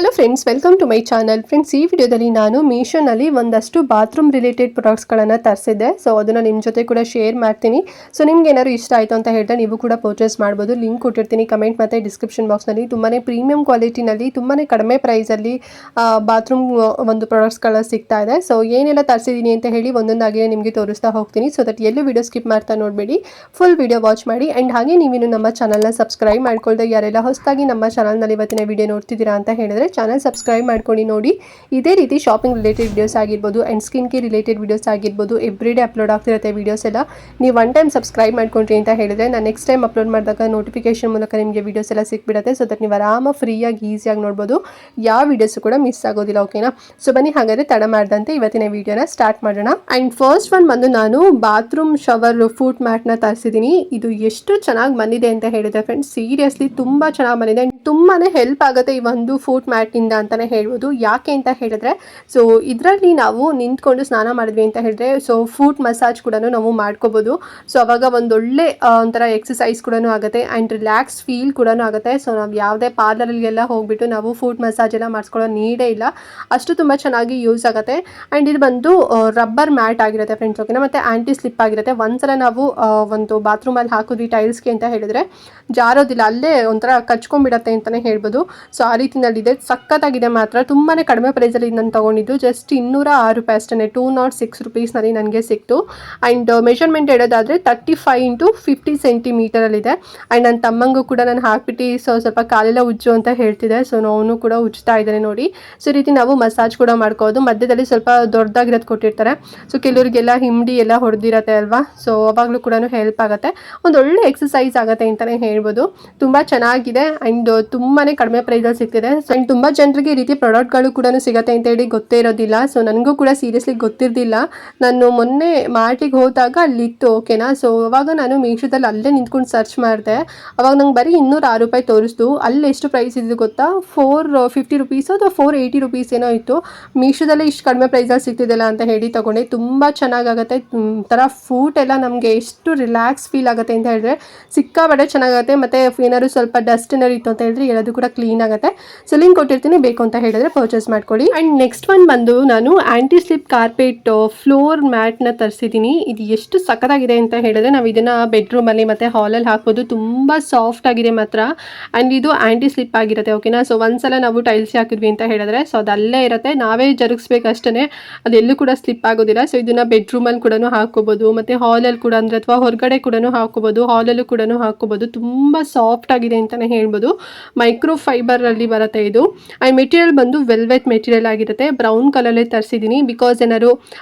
Hello friends, welcome to my channel. Friends, ಈ ವಿಡಿಯೋದಲ್ಲಿ ನಾನು ಮೀಶೋನಲ್ಲಿ ಒಂದಷ್ಟು ಬಾತ್ರೂಮ್ ರಿಲೇಟೆಡ್ ಪ್ರಾಡಕ್ಟ್ಸ್ಗಳನ್ನು ತರಿಸಿದ್ದೆ. ಸೊ ಅದನ್ನು ನಿಮ್ಮ ಜೊತೆ ಕೂಡ ಶೇರ್ ಮಾಡ್ತೀನಿ. ಸೊ ನಿಮ್ಗೆ ಏನಾದ್ರು ಇಷ್ಟ ಆಯಿತು ಅಂತ ಹೇಳಿದ್ರೆ ನೀವು ಕೂಡ ಪರ್ಚೇಸ್ ಮಾಡ್ಬೋದು. ಲಿಂಕ್ ಕೊಟ್ಟಿರ್ತೀನಿ ಕಮೆಂಟ್ ಮತ್ತು ಡಿಸ್ಕ್ರಿಪ್ಷನ್ ಬಾಕ್ಸ್ನಲ್ಲಿ. ತುಂಬಾ ಪ್ರೀಮಿಯಂ ಕ್ವಾಲಿಟಿನಲ್ಲಿ ತುಂಬಾ ಕಡಿಮೆ ಪ್ರೈಸಲ್ಲಿ ಬಾತ್ರೂಮ್ ಒಂದು ಪ್ರಾಡಕ್ಟ್ಸ್ಗಳು ಸಿಗ್ತಾ ಇದೆ. ಸೊ ಏನೆಲ್ಲ ತರಿಸಿದ್ದೀನಿ ಅಂತ ಹೇಳಿ ಒಂದೊಂದಾಗಿ ನಿಮಗೆ ತೋರಿಸ್ತಾ ಹೋಗ್ತೀನಿ. ಸೊ ದಟ್ ಎಲ್ಲೂ ವಿಡಿಯೋ ಸ್ಕಿಪ್ ಮಾಡ್ತಾ ನೋಡಬೇಡಿ, ಫುಲ್ ವಿಡಿಯೋ ವಾಚ್ ಮಾಡಿ. ಆ್ಯಂಡ್ ಹಾಗೆ ನೀವಿನ್ನು ನಮ್ಮ ಚಾನಲ್ನ ಸಬ್ಸ್ಕ್ರೈಬ್ ಮಾಡ್ಕೊಳ್ದೆ ಯಾರೆಲ್ಲ ಹೊಸದಾಗಿ ನಮ್ಮ ಚಾನಲ್ನಲ್ಲಿ ಇವತ್ತಿನ ವಿಡಿಯೋ ನೋಡ್ತಿದ್ದೀರಾ ಅಂತ ಹೇಳಿದ್ರೆ ಚಾನಲ್ ಸಬ್ಸ್ಕ್ರೈಬ್ ಮಾಡ್ಕೊಂಡು ನೋಡಿ. ಇದೇ ರೀತಿ ಶಾಪಿಂಗ್ ರಿಲೇಟೆಡ್ ವಿಡಿಯೋಸ್ ಆಗಿರ್ಬೋದು and skin care related videos ಆಗಿರ್ಬೋದು ಎವ್ರಿಡೇ ಅಪ್ಲೋಡ್ ಆಗ್ತಿರುತ್ತೆ ವಿಡಿಯೋಸ್ ಎಲ್ಲ. ನೀವು ಒನ್ ಟೈಮ್ ಸಬ್ಸ್ಕ್ರೈಬ್ ಮಾಡ್ಕೊಂಡ್ರಿ ಅಂತ ಹೇಳಿದ್ರೆ ನಾನು ನೆಕ್ಸ್ಟ್ ಟೈಮ್ ಅಪ್ಲೋಡ್ ಮಾಡಿದಾಗ ನೋಟಿಫಿಕೇಶನ್ ಮೂಲಕ ನಿಮಗೆ ವಿಡಿಯೋಸ್ ಎಲ್ಲ ಸಿಕ್ಬಿಡುತ್ತೆ. ಸೊ ದಟ್ ನೀವು ಆರಾಮ ಫ್ರೀಯಾಗಿ ಈಸಿಯಾಗಿ ನೋಡ್ಬೋದು, ಯಾವ ವಿಡಿಯೋಸು ಕೂಡ ಮಿಸ್ ಆಗೋದಿಲ್ಲ. ಓಕೆನಾ? ಸೊ ಬನ್ನಿ ಹಾಗಾದರೆ ತಡ ಮಾಡ್ದಂತೆ ಇವತ್ತಿನ ವಿಡಿಯೋನ ಸ್ಟಾರ್ಟ್ ಮಾಡೋಣ. ಆ್ಯಂಡ್ ಫಸ್ಟ್ ಒನ್ ಬಂದು ನಾನು ಬಾತ್ರೂಮ್ ಶವರ್ ಫೂಟ್ ಮ್ಯಾಟ್ನ ತರಿಸಿದ್ದೀನಿ. ಇದು ಎಷ್ಟು ಚೆನ್ನಾಗಿ ಬಂದಿದೆ ಅಂತ ಹೇಳಿದ್ರೆ ಫ್ರೆಂಡ್ಸ್, ಸೀರಿಯಸ್ಲಿ ತುಂಬ ಚೆನ್ನಾಗಿ ಬಂದಿದೆ. ತುಂಬಾ ಹೆಲ್ಪ್ ಆಗುತ್ತೆ ಈ ಒಂದು ಫೂಟ್ ಮ್ಯಾಟ್ನಿಂದ ಅಂತಲೇ ಹೇಳ್ಬೋದು. ಯಾಕೆ ಅಂತ ಹೇಳಿದ್ರೆ, ಸೊ ಇದರಲ್ಲಿ ನಾವು ನಿಂತ್ಕೊಂಡು ಸ್ನಾನ ಮಾಡಿದ್ವಿ ಅಂತ ಹೇಳಿದ್ರೆ ಸೊ ಫೂಟ್ ಮಸಾಜ್ ಕೂಡ ನಾವು ಮಾಡ್ಕೋಬೋದು. ಸೊ ಅವಾಗ ಒಂದೊಳ್ಳೆ ಒಂಥರ ಎಕ್ಸಸೈಸ್ ಕೂಡ ಆಗುತ್ತೆ ಆ್ಯಂಡ್ ರಿಲ್ಯಾಕ್ಸ್ ಫೀಲ್ ಕೂಡ ಆಗುತ್ತೆ. ಸೊ ನಾವು ಯಾವುದೇ ಪಾರ್ಲರ್ಗೆಲ್ಲ ಹೋಗ್ಬಿಟ್ಟು ನಾವು ಫೂಟ್ ಮಸಾಜ್ ಎಲ್ಲ ಮಾಡಿಸ್ಕೊಳ್ಳೋ ನೀಡೇ ಇಲ್ಲ, ಅಷ್ಟು ತುಂಬ ಚೆನ್ನಾಗಿ ಯೂಸ್ ಆಗುತ್ತೆ. ಆ್ಯಂಡ್ ಇದು ಬಂದು ರಬ್ಬರ್ ಮ್ಯಾಟ್ ಆಗಿರುತ್ತೆ ಫ್ರೆಂಡ್ಸ್. ಓಕೆನಾ? ಮತ್ತು ಆ್ಯಂಟಿ ಸ್ಲಿಪ್ ಆಗಿರುತ್ತೆ. ಒಂದ್ಸಲ ನಾವು ಒಂದು ಬಾತ್ರೂಮಲ್ಲಿ ಹಾಕಿದ್ವಿ ಟೈಲ್ಸ್ಗೆ ಅಂತ ಹೇಳಿದ್ರೆ ಜಾರೋದಿಲ್ಲ, ಅಲ್ಲೇ ಒಂಥರ ಕಚ್ಕೊಂಡ್ಬಿಡತ್ತೆ ಅಂತಲೇ ಹೇಳ್ಬೋದು. ಸೊ ಆ ರೀತಿನಲ್ಲಿದೆ, ಸಖತ್ತಾಗಿದೆ ಮಾತ್ರ. ತುಂಬಾ ಕಡಿಮೆ ಪ್ರೈಸಲ್ಲಿ ನಾನು ತೊಗೊಂಡಿದ್ದು, ಜಸ್ಟ್ 206 ರೂಪಾಯಿ ಅಷ್ಟೇ, 206 ರುಪೀಸ್ನಲ್ಲಿ ನನಗೆ ಸಿಕ್ತು. ಆ್ಯಂಡ್ ಮೆಷರ್ಮೆಂಟ್ ಹೇಳೋದಾದರೆ 35 ಇಂಟು 50 ಸೆಂಟಿಮೀಟರಲ್ಲಿದೆ. ಆ್ಯಂಡ್ ನನ್ನ ತಮ್ಮಂಗೂ ಕೂಡ ನಾನು ಹಾಕ್ಬಿಟ್ಟು ಸ್ವಲ್ಪ ಕಾಲೆಲ್ಲ ಉಜ್ಜು ಅಂತ ಹೇಳ್ತಿದ್ದೆ. ಸೊ ಅವನು ಕೂಡ ಉಜ್ತಾ ಇದ್ದಾನೆ ನೋಡಿ. ಸೊ ಈ ರೀತಿ ನಾವು ಮಸಾಜ್ ಕೂಡ ಮಾಡ್ಕೋಬೋದು. ಮಧ್ಯದಲ್ಲಿ ಸ್ವಲ್ಪ ದೊಡ್ಡದಾಗಿರೋದು ಕೊಟ್ಟಿರ್ತಾರೆ. ಸೊ ಕೆಲವರಿಗೆಲ್ಲ ಹಿಂಡಿ ಎಲ್ಲ ಹೊಡೆದಿರತ್ತೆ ಅಲ್ವಾ, ಸೊ ಅವಾಗಲೂ ಕೂಡ ಹೆಲ್ಪ್ ಆಗುತ್ತೆ. ಒಂದು ಒಳ್ಳೆ ಎಕ್ಸಸೈಸ್ ಆಗುತ್ತೆ ಅಂತಲೇ ಹೇಳ್ಬೋದು. ತುಂಬ ಚೆನ್ನಾಗಿದೆ ಆ್ಯಂಡ್ ತುಂಬಾ ಕಡಿಮೆ ಪ್ರೈಸಲ್ಲಿ ಸಿಗ್ತಿದೆ. ಆ್ಯಂಡ್ ತುಂಬ ಜನರಿಗೆ ಈ ರೀತಿ ಪ್ರಾಡಕ್ಟ್ಗಳು ಕೂಡ ಸಿಗುತ್ತೆ ಅಂತ ಹೇಳಿ ಗೊತ್ತೇ ಇರೋದಿಲ್ಲ. ಸೊ ನನಗೂ ಕೂಡ ಸೀರಿಯಸ್ಲಿ ಗೊತ್ತಿರಲಿಲ್ಲ. ನಾನು ಮೊನ್ನೆ ಮಾರ್ಟಿಗೆ ಹೋದಾಗ ಅಲ್ಲಿತ್ತು. ಓಕೆನಾ? ಸೊ ಅವಾಗ ನಾನು ಮೀಶೋದಲ್ಲಿ ಅಲ್ಲೇ ನಿಂತ್ಕೊಂಡು ಸರ್ಚ್ ಮಾಡಿದೆ. ಅವಾಗ ನಂಗೆ ಬರೀ 206 ರೂಪಾಯಿ ತೋರಿಸ್ತು. ಅಲ್ಲಿ ಎಷ್ಟು ಪ್ರೈಸ್ ಇದ್ದು ಗೊತ್ತಾ? 450 ರುಪೀಸ್ ಅಥವಾ 480 ರುಪೀಸ್ ಏನೋ ಇತ್ತು. ಮೀಶೋದಲ್ಲೇ ಇಷ್ಟು ಕಡಿಮೆ ಪ್ರೈಸಲ್ಲಿ ಸಿಗ್ತಿದ್ದಿಲ್ಲ ಅಂತ ಹೇಳಿ ತೊಗೊಂಡೆ. ತುಂಬ ಚೆನ್ನಾಗಾಗುತ್ತೆ. ಥರ ಫೂಟ್ ಎಲ್ಲ ನಮಗೆ ಎಷ್ಟು ರಿಲ್ಯಾಕ್ಸ್ ಫೀಲ್ ಆಗುತ್ತೆ ಅಂತ ಹೇಳಿದ್ರೆ ಸಿಕ್ಕಾಬಟ್ಟೆ ಚೆನ್ನಾಗುತ್ತೆ. ಮತ್ತು ಏನಾದ್ರು ಸ್ವಲ್ಪ ಡಸ್ಟ್ ಏನಾದ್ರು ಇತ್ತು ಅಂತ ಹೇಳಿದ್ರೆ ಎಲ್ಲದು ಕೂಡ ಕ್ಲೀನ್ ಆಗುತ್ತೆ. ಸೊ ಲಿಂಕ್ ಕೊಟ್ಟಿರ್ತೀನಿ, ಬೇಕು ಅಂತ ಹೇಳಿದ್ರೆ ಪರ್ಚೇಸ್ ಮಾಡ್ಕೊಳ್ಳಿ. ಆ್ಯಂಡ್ ನೆಕ್ಸ್ಟ್ ಒನ್ ಬಂದು ನಾನು ಆ್ಯಂಟಿ ಸ್ಲಿಪ್ ಕಾರ್ಪೆಟ್ ಫ್ಲೋರ್ ಮ್ಯಾಟ್ನ ತರಿಸಿದ್ದೀನಿ. ಇದು ಎಷ್ಟು ಸಖತ್ತಾಗಿದೆ ಅಂತ ಹೇಳಿದ್ರೆ ನಾವು ಇದನ್ನು ಬೆಡ್ರೂಮಲ್ಲಿ ಮತ್ತು ಹಾಲಲ್ಲಿ ಹಾಕ್ಬೋದು. ತುಂಬ ಸಾಫ್ಟ್ ಆಗಿದೆ ಮಾತ್ರ. ಆ್ಯಂಡ್ ಇದು ಆ್ಯಂಟಿ ಸ್ಲಿಪ್ ಆಗಿರುತ್ತೆ. ಓಕೆನಾ? ಸೊ ಒಂದ್ಸಲ ನಾವು ಟೈಲ್ಸ್ ಹಾಕಿದ್ವಿ ಅಂತ ಹೇಳಿದ್ರೆ ಸೊ ಅದಲ್ಲೇ ಇರುತ್ತೆ, ನಾವೇ ಜರುಗಿಸ್ಬೇಕಷ್ಟೇ, ಅದೆಲ್ಲೂ ಕೂಡ ಸ್ಲಿಪ್ ಆಗೋದಿಲ್ಲ. ಸೊ ಇದನ್ನು ಬೆಡ್ರೂಮಲ್ಲಿ ಕೂಡ ಹಾಕೋಬೋದು ಮತ್ತು ಹಾಲಲ್ಲಿ ಕೂಡ ಅಂದರೆ ಅಥವಾ ಹೊರಗಡೆ ಕೂಡ ಹಾಕೋಬೋದು, ಹಾಲಲ್ಲೂ ಕೂಡ ಹಾಕೋಬೋದು. ತುಂಬ ಸಾಫ್ಟ್ ಆಗಿದೆ ಅಂತಲೇ ಹೇಳ್ಬೋದು. ಮೈಕ್ರೋ ಫೈಬರಲ್ಲಿ ಬರುತ್ತೆ ಇದು. ಆ್ಯಂಡ್ ಮೆಟೀರಿಯಲ್ ಬಂದು ವೆಲ್ವೆಟ್ ಮೆಟೀರಿಯಲ್ ಆಗಿರುತ್ತೆ. ಬ್ರೌನ್ ಕಲರಲ್ಲೇ ತರಿಸಿದ್ದೀನಿ. ಬಿಕಾಸ್ ಏನಾದ್ರು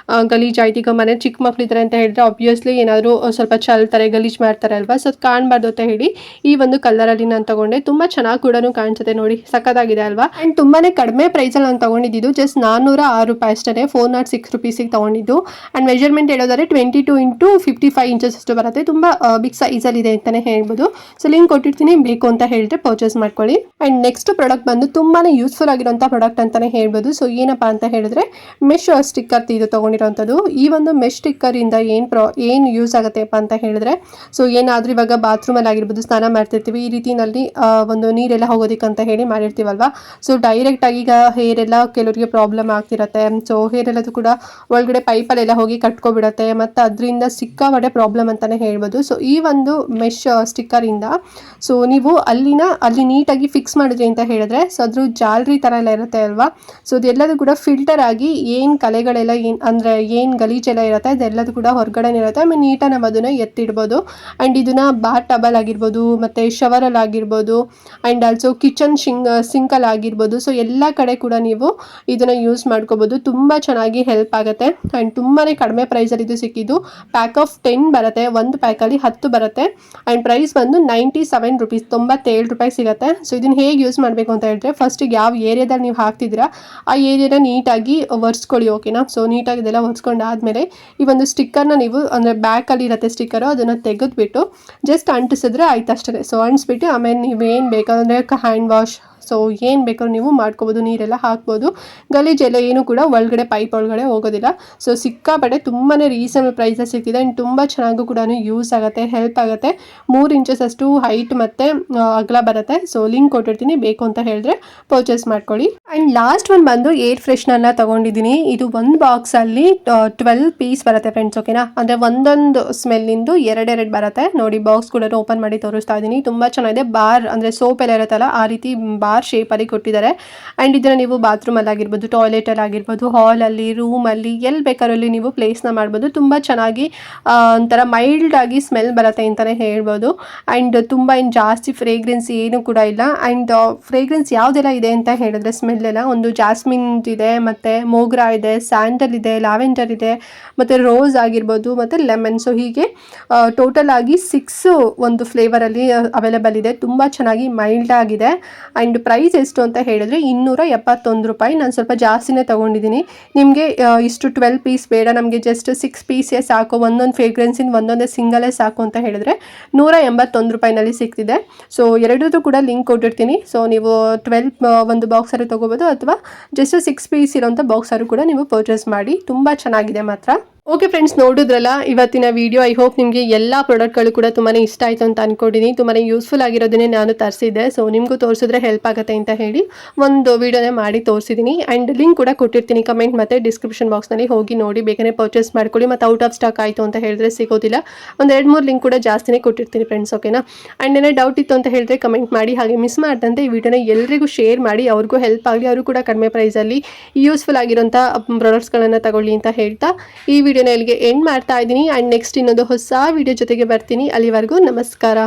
ಗಲೀಜಾಯ್ತು, ಈಗ ಮನೆ ಚಿಕ್ಕ ಮಕ್ಕಳಿದ್ದಾರೆ ಅಂತ ಹೇಳಿದ್ರೆ ಆಬ್ವಿಯಸ್ಲಿ ಏನಾದರೂ ಸ್ವಲ್ಪ ಚಲ್ತಾರೆ, ಗಲೀಜು ಮಾಡ್ತಾರೆ ಅಲ್ವಾ, ಸೊ ಅದು ಕಾಣಬಾರ್ದು ಅಂತ ಹೇಳಿ ಈ ಒಂದು ಕಲರಲ್ಲಿ ನಾನು ತೊಗೊಂಡೆ. ತುಂಬ ಚೆನ್ನಾಗಿ ಕೂಡ ಕಾಣಿಸುತ್ತೆ ನೋಡಿ, ಸಖತ್ತಾಗಿದೆ ಅಲ್ವಾ. ಆ್ಯಂಡ್ ತುಂಬಾ ಕಡಿಮೆ ಪ್ರೈಸಲ್ಲಿ ನಾನು ತೊಗೊಂಡಿದ್ದು ಜಸ್ಟ್ 406 ರೂಪಾಯಿ ಅಷ್ಟೇ, 406 ರುಪೀಸಿಗೆ ತೊಗೊಂಡಿದ್ದು. ಆ್ಯಂಡ್ ಮೆಜರ್ಮೆಂಟ್ ಹೇಳೋದಾದ್ರೆ 22 ಇಂಟು 55 ಇಂಚಸ್ ಅಷ್ಟು ಬರುತ್ತೆ. ತುಂಬ ಬಿಗ್ ಸೈಜಲ್ಲಿದೆ ಅಂತಲೇ ಹೇಳ್ಬೋದು. ಸೊ ಲಿಂಕ್ ಕೊಟ್ಟಿರ್ತೀನಿ, ಬೇಕು ಅಂತ ಹೇಳಿದ್ರೆ ಪರ್ಚೇಸ್ ಮಾಡ್ಕೊಳ್ಳಿ. ಆ್ಯಂಡ್ ನೆಕ್ಸ್ಟ್ ಪ್ರಾಡಕ್ಟ್ ಬಂದು ತುಂಬಾ ಯೂಸ್ಫುಲ್ ಆಗಿರೋಂಥ ಪ್ರಾಡಕ್ಟ್ ಅಂತಲೇ ಹೇಳ್ಬೋದು. ಸೊ ಏನಪ್ಪ ಅಂತ ಹೇಳಿದ್ರೆ ಮೆಶ್ ಸ್ಟಿಕ್ಕರ್ ಇದು ತೊಗೊಂಡಿರೋಂಥದ್ದು. ಈ ಒಂದು ಮೆಶ್ ಸ್ಟಿಕ್ಕರಿಂದ ಏನು ಯೂಸ್ ಆಗುತ್ತೆಪ್ಪ ಅಂತ ಹೇಳಿದ್ರೆ, ಸೊ ಏನಾದರೂ ಇವಾಗ ಬಾತ್ರೂಮಲ್ಲಿ ಆಗಿರ್ಬೋದು ಸ್ನಾನ ಮಾಡ್ತಿರ್ತೀವಿ, ಈ ರೀತಿಯಲ್ಲಿ ಒಂದು ನೀರೆಲ್ಲ ಹೋಗೋದಕ್ಕೆ ಅಂತ ಹೇಳಿ ಮಾಡಿರ್ತೀವಲ್ವಾ. ಸೊ ಡೈರೆಕ್ಟಾಗಿ ಈಗ ಹೇರ್ ಎಲ್ಲ ಕೆಲವರಿಗೆ ಪ್ರಾಬ್ಲಮ್ ಆಗ್ತಿರತ್ತೆ. ಸೊ ಹೇರ್ ಎಲ್ಲದು ಕೂಡ ಒಳಗಡೆ ಪೈಪಲ್ಲೆಲ್ಲ ಹೋಗಿ ಕಟ್ಕೊಬಿಡತ್ತೆ ಮತ್ತು ಅದರಿಂದ ಸಿಕ್ಕಾಪಟ್ಟೆ ಪ್ರಾಬ್ಲಮ್ ಅಂತಲೇ ಹೇಳ್ಬೋದು. ಸೊ ಈ ಒಂದು ಮೆಶ್ ಸ್ಟಿಕ್ಕರಿಂದ ಸೊ ನೀವು ಅಲ್ಲಿ ನೀಟಾಗಿ ಫಿಕ್ಸ್ ಮಾಡಿದ್ರಿ ಅಂತ ಹೇಳಿದ್ರೆ ಸೊ ಅದ್ರ ಜಾಲರಿ ಥರ ಎಲ್ಲ ಇರುತ್ತೆ ಅಲ್ವಾ, ಸೊ ಅದೆಲ್ಲದೂ ಕೂಡ ಫಿಲ್ಟರ್ ಆಗಿ ಏನು ಕಲೆಗಳೆಲ್ಲ ಅಂದರೆ ಏನು ಗಲೀಜೆಲ್ಲ ಇರುತ್ತೆ ಅದೆಲ್ಲದೂ ಕೂಡ ಹೊರಗಡೆ ಇರುತ್ತೆ. ಆಮೇಲೆ ನೀಟಾಗಿ ನಾವು ಅದನ್ನು ಎತ್ತಿಡ್ಬೋದು. ಆ್ಯಂಡ್ ಇದನ್ನು ಬಾತ್ ಟಬಲ್ ಆಗಿರ್ಬೋದು ಮತ್ತು ಶವರಲ್ಲಿ ಆಗಿರ್ಬೋದು ಆ್ಯಂಡ್ ಆಲ್ಸೋ ಕಿಚನ್ ಸಿಂಕಲ್ಲಿ ಆಗಿರ್ಬೋದು. ಸೊ ಎಲ್ಲ ಕಡೆ ಕೂಡ ನೀವು ಇದನ್ನು ಯೂಸ್ ಮಾಡ್ಕೋಬೋದು. ತುಂಬ ಚೆನ್ನಾಗಿ ಹೆಲ್ಪ್ ಆಗುತ್ತೆ. ಆ್ಯಂಡ್ ತುಂಬಾ ಕಡಿಮೆ ಪ್ರೈಸಲ್ಲಿ ಇದು ಸಿಕ್ಕಿದ್ದು. ಪ್ಯಾಕ್ ಆಫ್ 10 ಬರುತ್ತೆ, ಒಂದು ಪ್ಯಾಕಲ್ಲಿ 10 ಬರುತ್ತೆ. ಆ್ಯಂಡ್ ಪ್ರೈಸ್ ಬಂದು 97 ರುಪೀಸ್, 97 ರೂಪಾಯಿ ಸಿಗುತ್ತೆ. ಸೊ ಇದನ್ನು ಹೇಗೆ ಯೂಸ್ ಮಾಡಬೇಕು ಅಂತ ಹೇಳಿದ್ರೆ, ಫಸ್ಟಿಗೆ ಯಾವ ಏರಿಯಾದಲ್ಲಿ ನೀವು ಹಾಕ್ತಿದ್ದೀರಾ ಆ ಏರಿಯಾನ ನೀಟಾಗಿ ಒರೆಸ್ಕೊಳ್ಳಿ. ಓಕೆನಾ? ಸೊ ನೀಟಾಗಿ ಇದೆಲ್ಲ ಒರೆಸ್ಕೊಂಡಾದ್ಮೇಲೆ ಈ ಒಂದು ಸ್ಟಿಕ್ಕರ್ನ ನೀವು ಅಂದರೆ ಬ್ಯಾಕಲ್ಲಿ ಇರುತ್ತೆ ಸ್ಟಿಕ್ಕರು, ಅದನ್ನು ತೆಗೆದುಬಿಟ್ಟು ಜಸ್ಟ್ ಅಂಟಿಸಿದ್ರೆ ಆಯ್ತು ಅಷ್ಟೇ. ಸೊ ಅಂಟಿಸ್ಬಿಟ್ಟು ಆಮೇಲೆ ನೀವೇನು ಬೇಕಾದರೆ ಹ್ಯಾಂಡ್ ವಾಶ್ ಸೊ ಏನು ಬೇಕಾದ್ರೂ ನೀವು ಮಾಡ್ಕೋಬೋದು, ನೀರೆಲ್ಲ ಹಾಕ್ಬೋದು, ಗಲೀಜೆಲ್ಲ ಏನು ಕೂಡ ಒಳಗಡೆ ಪೈಪ್ ಒಳಗಡೆ ಹೋಗೋದಿಲ್ಲ. ಸೊ ಸಿಕ್ಕಾಪಟ್ಟೆ ತುಂಬಾ ರೀಸನಬಲ್ ಪ್ರೈಸಸ್ ಸಿಗ್ತಿದೆ ಆ್ಯಂಡ್ ತುಂಬ ಚೆನ್ನಾಗೂ ಕೂಡ ಯೂಸ್ ಆಗುತ್ತೆ, ಹೆಲ್ಪ್ ಆಗುತ್ತೆ. 3 ಇಂಚಸ್ ಅಷ್ಟು ಹೈಟ್ ಮತ್ತು ಅಗಲ ಬರುತ್ತೆ. ಸೊ ಲಿಂಕ್ ಕೊಟ್ಟಿರ್ತೀನಿ, ಬೇಕು ಅಂತ ಹೇಳಿದ್ರೆ ಪರ್ಚೇಸ್ ಮಾಡ್ಕೊಳ್ಳಿ. ಆ್ಯಂಡ್ ಲಾಸ್ಟ್ ಒಂದು ಬಂದು ಏರ್ ಫ್ರೆಶ್ನರ್ನ ತೊಗೊಂಡಿದ್ದೀನಿ. ಇದು ಒಂದು ಬಾಕ್ಸಲ್ಲಿ 12 ಪೀಸ್ ಬರುತ್ತೆ ಫ್ರೆಂಡ್ಸ್, ಓಕೆನಾ. ಅಂದರೆ ಒಂದೊಂದು ಸ್ಮೆಲ್ಲಿಂದು ಎರಡೆರಡು ಬರುತ್ತೆ. ನೋಡಿ ಬಾಕ್ಸ್ ಕೂಡ ಓಪನ್ ಮಾಡಿ ತೋರಿಸ್ತಾ ಇದ್ದೀನಿ. ತುಂಬ ಚೆನ್ನಾಗಿದೆ. ಬಾರ್ ಅಂದರೆ ಸೋಪ್ ಎಲ್ಲ ಇರುತ್ತಲ್ಲ ಆ ರೀತಿ ಬಾರ್ ಶೇಪಲ್ಲಿ ಕೊಟ್ಟಿದ್ದಾರೆ. ಆ್ಯಂಡ್ ಇದನ್ನು ನೀವು ಬಾತ್ರೂಮಲ್ಲಿ ಆಗಿರ್ಬೋದು, ಟಾಯ್ಲೆಟಲ್ಲಿ ಆಗಿರ್ಬೋದು, ಹಾಲಲ್ಲಿ, ರೂಮಲ್ಲಿ, ಎಲ್ಲಿ ಬೇಕಾದ್ರಲ್ಲಿ ನೀವು ಪ್ಲೇಸ್ನ ಮಾಡ್ಬೋದು. ತುಂಬ ಚೆನ್ನಾಗಿ ಒಂಥರ ಮೈಲ್ಡ್ ಆಗಿ ಸ್ಮೆಲ್ ಬರುತ್ತೆ ಅಂತಲೇ ಹೇಳ್ಬೋದು. ಆ್ಯಂಡ್ ತುಂಬ ಏನು ಜಾಸ್ತಿ ಫ್ರೇಗ್ರೆನ್ಸ್ ಏನು ಕೂಡ ಇಲ್ಲ. ಆ್ಯಂಡ್ ಫ್ರೇಗ್ರೆನ್ಸ್ ಯಾವುದೆಲ್ಲ ಇದೆ ಅಂತ ಹೇಳಿದ್ರೆ ಸ್ಮೆಲ್ ಎಲ್ಲ ಒಂದು ಜಾಸ್ಮಿನ್ ಇದೆ, ಮತ್ತು ಮೋಗ್ರಾ ಇದೆ, ಸ್ಯಾಂಡಲ್ ಇದೆ, ಲ್ಯಾವೆಂಡರ್ ಇದೆ, ಮತ್ತು ರೋಸ್ ಆಗಿರ್ಬೋದು, ಮತ್ತು ಲೆಮನ್. ಸೊ ಹೀಗೆ ಟೋಟಲ್ ಆಗಿ 6 ಒಂದು ಫ್ಲೇವರಲ್ಲಿ ಅವೈಲೇಬಲ್ ಇದೆ. ತುಂಬ ಚೆನ್ನಾಗಿ ಮೈಲ್ಡ್ ಆಗಿದೆ. ಆ್ಯಂಡ್ ಪ್ರೈಸ್ ಎಷ್ಟು ಅಂತ ಹೇಳಿದ್ರೆ 271 ರೂಪಾಯಿ. ನಾನು ಸ್ವಲ್ಪ ಜಾಸ್ತಿನೇ ತೊಗೊಂಡಿದ್ದೀನಿ. ನಿಮಗೆ ಇಷ್ಟು 12 ಪೀಸ್ ಬೇಡ, ನಮಗೆ ಜಸ್ಟ್ 6 ಪೀಸೇ ಸಾಕು, ಒಂದೊಂದು ಫ್ರೇಗ್ರೆನ್ಸಿಂದ ಒಂದೊಂದೇ ಸಿಂಗಲೇ ಸಾಕು ಅಂತ ಹೇಳಿದ್ರೆ 181 ರೂಪಾಯಿನಲ್ಲಿ ಸಿಗ್ತಿದೆ. ಸೊ ಎರಡರದ್ದು ಕೂಡ ಲಿಂಕ್ ಕೊಟ್ಟಿರ್ತೀನಿ. ಸೊ ನೀವು 12 ಒಂದು ಬಾಕ್ಸರು ತೊಗೋಬೋದು, ಅಥವಾ ಜಸ್ಟ್ 6 ಪೀಸ್ ಇರೋಂಥ ಬಾಕ್ಸರು ಕೂಡ ನೀವು ಪರ್ಚೇಸ್ ಮಾಡಿ. ತುಂಬ ಚೆನ್ನಾಗಿದೆ ಮಾತ್ರ. ಓಕೆ ಫ್ರೆಂಡ್ಸ್, ನೋಡಿದ್ರಲ್ಲ ಇವತ್ತಿನ ವಿಡಿಯೋ. ಐ ಹೋಪ್ ನಿಮಗೆ ಎಲ್ಲ ಪ್ರಾಡಕ್ಟ್ಗಳು ಕೂಡ ತುಂಬಾ ಇಷ್ಟ ಆಯಿತು ಅಂತ ಅಂದ್ಕೊಂಡಿದ್ದೀನಿ. ತುಂಬಾ ಯೂಸ್ಫುಲ್ ಆಗಿರೋದನ್ನೇ ನಾನು ತರಿಸಿದ್ದೆ. ಸೊ ನಿಮಗೂ ತೋರಿಸಿದ್ರೆ ಹೆಲ್ಪ್ ಆಗುತ್ತೆ ಅಂತ ಹೇಳಿ ಒಂದು ವಿಡಿಯೋನೇ ಮಾಡಿ ತೋರಿಸಿದ್ದೀನಿ. ಆ್ಯಂಡ್ ಲಿಂಕ್ ಕೂಡ ಕೊಟ್ಟಿರ್ತೀನಿ ಕಮೆಂಟ್ ಮತ್ತು ಡಿಸ್ಕ್ರಿಪ್ಷನ್ ಬಾಕ್ಸ್ನಲ್ಲಿ ಹೋಗಿ ನೋಡಿ, ಬೇಗನೆ ಪರ್ಚೇಸ್ ಮಾಡ್ಕೊಳ್ಳಿ. ಮತ್ತು ಔಟ್ ಆಫ್ ಸ್ಟಾಕ್ ಆಯಿತು ಅಂತ ಹೇಳಿದ್ರೆ ಸಿಗೋದಿಲ್ಲ. ಒಂದು 2-3 ಲಿಂಕ್ ಕೂಡ ಜಾಸ್ತಿನೇ ಕೊಟ್ಟಿರ್ತೀನಿ ಫ್ರೆಂಡ್ಸ್, ಓಕೆನಾ. ಆ್ಯಂಡ್ ಏನೇ ಡೌಟ್ ಇತ್ತು ಅಂತ ಹೇಳಿದ್ರೆ ಕಮೆಂಟ್ ಮಾಡಿ. ಹಾಗೆ ಮಿಸ್ ಮಾಡ್ದಂತೆ ಈ ವಿಡಿಯೋನ ಎಲ್ರಿಗೂ ಶೇರ್ ಮಾಡಿ, ಅವ್ರಿಗೂ ಹೆಲ್ಪ್ ಆಗಲಿ, ಅವರು ಕೂಡ ಕಡಿಮೆ ಪ್ರೈಸಲ್ಲಿ ಯೂಸ್ಫುಲ್ ಆಗಿರೋಂಥ ಪ್ರಾಡಕ್ಟ್ಸ್ಗಳನ್ನು ತಗೊಳ್ಳಿ ಅಂತ ಹೇಳ್ತಾ ಈ ವಿಡಿಯೋನ ಇಲ್ಲಿಗೆ ಎಂಡ್ ಮಾಡ್ತಾ ಇದ್ದೀನಿ. ಆ್ಯಂಡ್ ನೆಕ್ಸ್ಟ್ ಇನ್ನೊಂದು ಹೊಸ ವಿಡಿಯೋ ಜೊತೆಗೆ ಬರ್ತೀನಿ. ಅಲ್ಲಿವರೆಗೂ ನಮಸ್ಕಾರ.